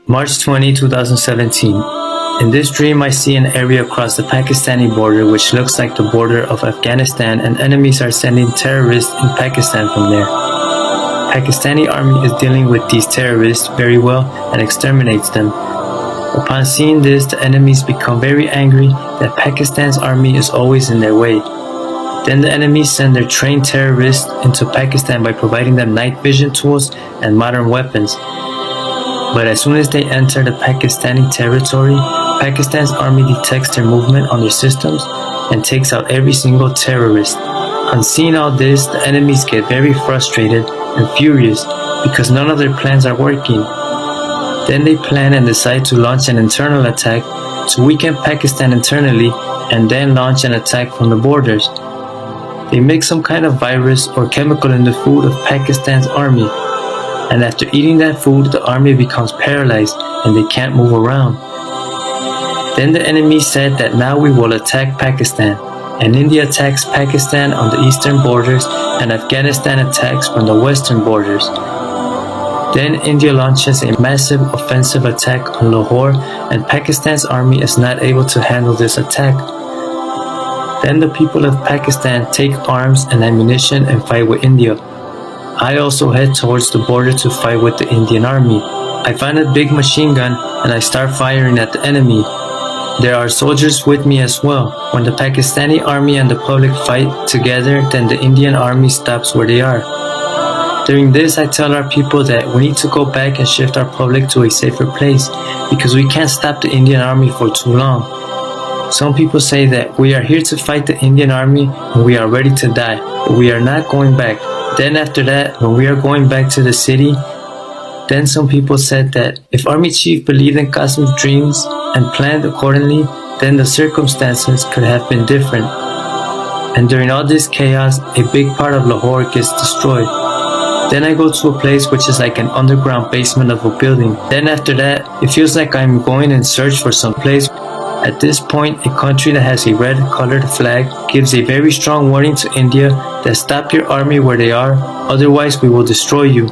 March 20, 2017. In this dream, I see an area across the Pakistani border which looks like the border of Afghanistan, and enemies are sending terrorists in Pakistan from there. Pakistani army is dealing with these terrorists very well and exterminates them. Upon seeing this, the enemies become very angry that Pakistan's army is always in their way. Then the enemies send their trained terrorists into Pakistan by providing them night vision tools and modern weapons. But as soon as they enter the Pakistani territory, Pakistan's army detects their movement on their systems and takes out every single terrorist. On seeing all this, the enemies get very frustrated and furious because none of their plans are working. Then they plan and decide to launch an internal attack to weaken Pakistan internally and then launch an attack from the borders. They make some kind of virus or chemical in the food of Pakistan's army, and after eating that food, the army becomes paralyzed and they can't move around. Then the enemy said that now we will attack Pakistan, and India attacks Pakistan on the eastern borders and Afghanistan attacks from the western borders. Then India launches a massive offensive attack on Lahore, and Pakistan's army is not able to handle this attack. Then the people of Pakistan take arms and ammunition and fight with India. I also head towards the border to fight with the Indian army. I find a big machine gun and I start firing at the enemy. There are soldiers with me as well. When the Pakistani army and the public fight together, then the Indian army stops where they are. During this, I tell our people that we need to go back and shift our public to a safer place because we can't stop the Indian army for too long. Some people say that we are here to fight the Indian army and we are ready to die, but we are not going back. Then after that, when we are going back to the city, then some people said that if Army Chief believed in Qasim's dreams and planned accordingly, then the circumstances could have been different. And during all this chaos, a big part of Lahore gets destroyed. Then I go to a place which is like an underground basement of a building. Then after that, it feels like I'm going in search for some place. At this point, a country that has a red colored flag gives a very strong warning to India that stop your army where they are, otherwise we will destroy you.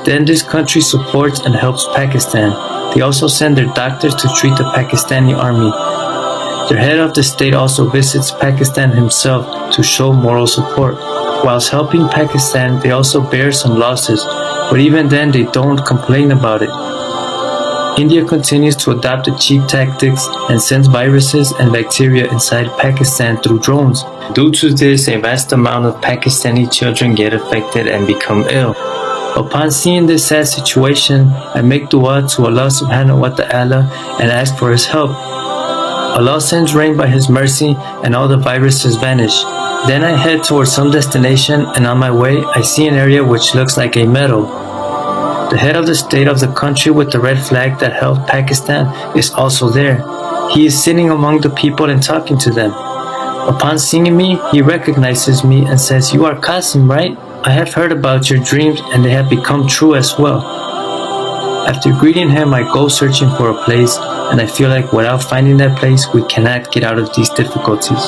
Then this country supports and helps Pakistan. They also send their doctors to treat the Pakistani army. Their head of the state also visits Pakistan himself to show moral support. Whilst helping Pakistan, they also bear some losses, but even then they don't complain about it. India continues to adopt the cheap tactics and sends viruses and bacteria inside Pakistan through drones. Due to this, a vast amount of Pakistani children get affected and become ill. Upon seeing this sad situation, I make dua to Allah subhanahu wa ta'ala and ask for His help. Allah sends rain by His mercy and all the viruses vanish. Then I head towards some destination, and on my way I see an area which looks like a meadow. The head of the state of the country with the red flag that held Pakistan is also there. He is sitting among the people and talking to them. Upon seeing me, he recognizes me and says, "You are Qasim, right? I have heard about your dreams and they have become true as well." After greeting him, I go searching for a place, and I feel like without finding that place, we cannot get out of these difficulties.